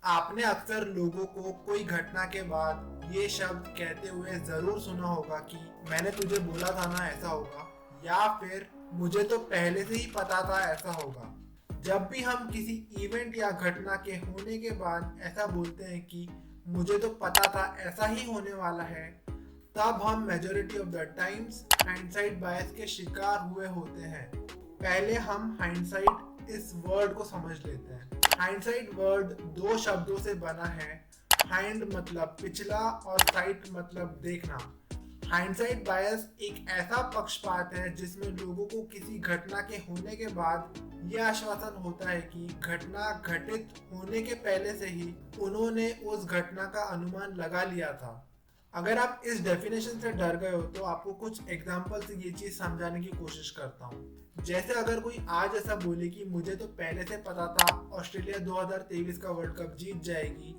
आपने अक्सर लोगों को कोई घटना के बाद ये शब्द कहते हुए जरूर सुना होगा कि मैंने तुझे बोला था ना ऐसा होगा, या फिर मुझे तो पहले से ही पता था ऐसा होगा। जब भी हम किसी इवेंट या घटना के होने के बाद ऐसा बोलते हैं कि मुझे तो पता था ऐसा ही होने वाला है, तब हम majority of the times hindsight बायस के शिकार हुए होते हैं। पहले हम हाइंडसाइट इस वर्ड को समझ लेते हैं। हाइंडसाइट वर्ड दो शब्दों से बना है। हाइंड मतलब पिछला और साइट मतलब देखना। हाइंडसाइट बायस एक ऐसा पक्षपात है जिसमें लोगों को किसी घटना के होने के बाद यह आश्वासन होता है कि घटना घटित होने के पहले से ही उन्होंने उस घटना का अनुमान लगा लिया था। अगर आप इस डेफिनेशन से डर गए हो तो आपको कुछ एग्जांपल से ये चीज समझाने की कोशिश करता हूँ। जैसे अगर कोई आज ऐसा बोले कि मुझे तो पहले से पता था ऑस्ट्रेलिया 2023 का वर्ल्ड कप जीत जाएगी,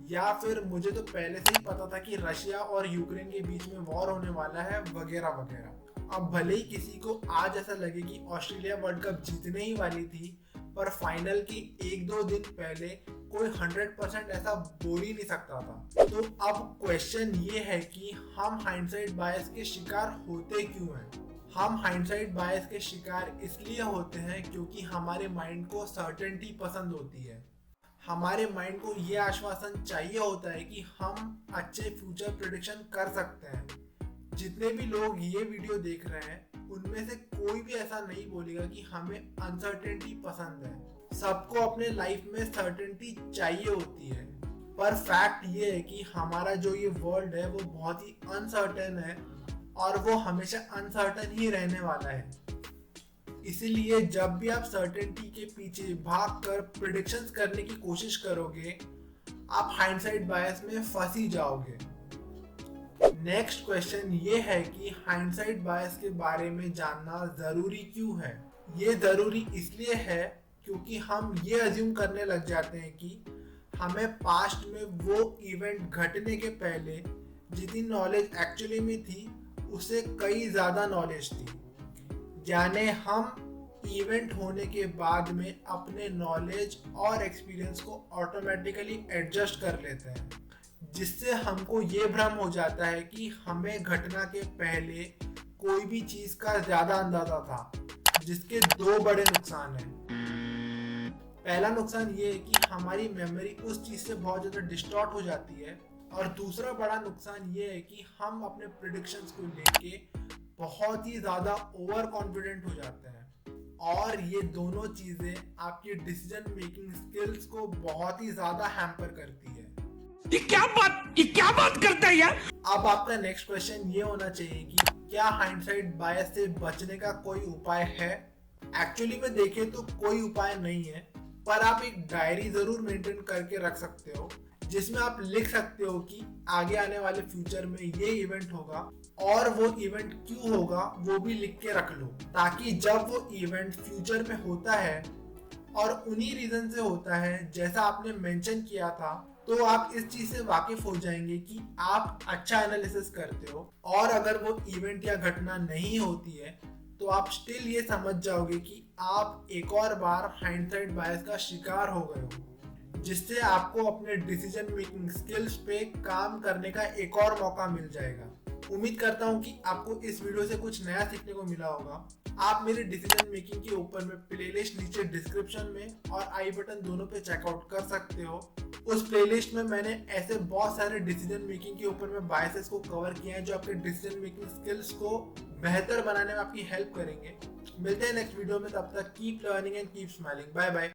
या फिर मुझे तो पहले से ही पता था कि रशिया और यूक्रेन के बीच में वॉर होने वाला है, वगैरह वगैरह। अब भले ही किसी को आज ऐसा लगे कि ऑस्ट्रेलिया वर्ल्ड कप जीतने ही वाली थी, पर फाइनल की एक दो दिन पहले कोई 100% ऐसा बोल ही नहीं सकता था। तो अब क्वेश्चन ये है कि हम हाइंडसाइट बायस के शिकार होते क्यों हैं? हम हाइंडसाइट बायस के शिकार इसलिए होते हैं क्योंकि हमारे माइंड को सर्टेनिटी पसंद होती है। हमारे माइंड को ये आश्वासन चाहिए होता है कि हम अच्छे फ्यूचर प्रेडिक्शन कर सकते हैं। जितने भी लोग ये वीडियो देख रहे हैं उनमें से कोई भी ऐसा नहीं बोलेगा कि हमें अनसर्टेनिटी पसंद है। सबको अपने लाइफ में सर्टेनिटी चाहिए होती है, पर फैक्ट ये है कि हमारा जो ये वर्ल्ड है वो बहुत ही अनसर्टेन है और वो हमेशा अनसर्टेन ही रहने वाला है। इसीलिए जब भी आप सर्टेनिटी के पीछे भागकर प्रेडिक्शंस करने की कोशिश करोगे, आप हाइंडसाइट बायस में फंस ही जाओगे। नेक्स्ट क्वेश्चन ये है कि हाइंडसाइट बायस के बारे में जानना जरूरी क्यों है? ये जरूरी इसलिए है क्योंकि हम ये अज्यूम करने लग जाते हैं कि हमें पास्ट में वो इवेंट घटने के पहले जितनी नॉलेज एक्चुअली में थी उससे कई ज्यादा नॉलेज थी। यानी हम इवेंट होने के बाद में अपने नॉलेज और एक्सपीरियंस को ऑटोमेटिकली एडजस्ट कर लेते हैं, जिससे हमको ये भ्रम हो जाता है कि हमें घटना के पहले कोई भी चीज का ज्यादा अंदाजा था, जिसके दो बड़े नुकसान हैं। पहला नुकसान ये है कि हमारी मेमोरी उस चीज से बहुत ज्यादा डिस्टॉर्ट हो जाती है, और दूसरा बड़ा नुकसान ये है कि हम अपने प्रेडिक्शंस को लेके बहुत ही ज्यादा ओवर कॉन्फिडेंट हो जाते हैं, और ये दोनों चीजें आपकी डिसीजन मेकिंग स्किल्स को बहुत ही ज्यादा हैम्पर करती है। ये क्या बात करता है यार? अब आपका नेक्स्ट क्वेश्चन ये होना चाहिए कि क्या हाइंडसाइट बायस से बचने का कोई उपाय है? एक्चुअली में देखें तो कोई उपाय नहीं है, पर आप एक डायरी जरूर मेंटेन करके रख सकते हो जिसमें आप लिख सकते हो कि आगे आने वाले फ्यूचर में ये इवेंट होगा, और वो इवेंट क्यों होगा वो भी लिख के रख लो, ताकि जब वो इवेंट फ्यूचर में होता है और उन्हीं रीजन से होता है जैसा आपने मेंशन किया था, तो आप इस चीज से वाकिफ हो जाएंगे कि आप अच्छा एनालिसिस करते हो, और अगर वो इवेंट या घटना नहीं होती है तो आप स्टिल ये समझ जाओगे कि आप एक और बार हाइंडसाइट बायस का शिकार हो गए हो, जिससे आपको अपने डिसीजन मेकिंग स्किल्स पे काम करने का एक और मौका मिल जाएगा। उम्मीद करता हूँ कि आपको इस वीडियो से कुछ नया सीखने को मिला होगा। आप मेरे डिसीजन मेकिंग के ऊपर में प्लेलिस्ट नीचे डिस्क्रिप्शन में और आई बटन दोनों पे चेकआउट कर सकते हो। उस प्लेलिस्ट में मैंने ऐसे बहुत सारे डिसीजन मेकिंग के ऊपर में बायसेस को कवर किया है जो आपके डिसीजन मेकिंग स्किल्स को बेहतर बनाने में आपकी हेल्प करेंगे। मिलते हैं नेक्स्ट वीडियो में, तब तक keep learning and keep smiling. Bye bye.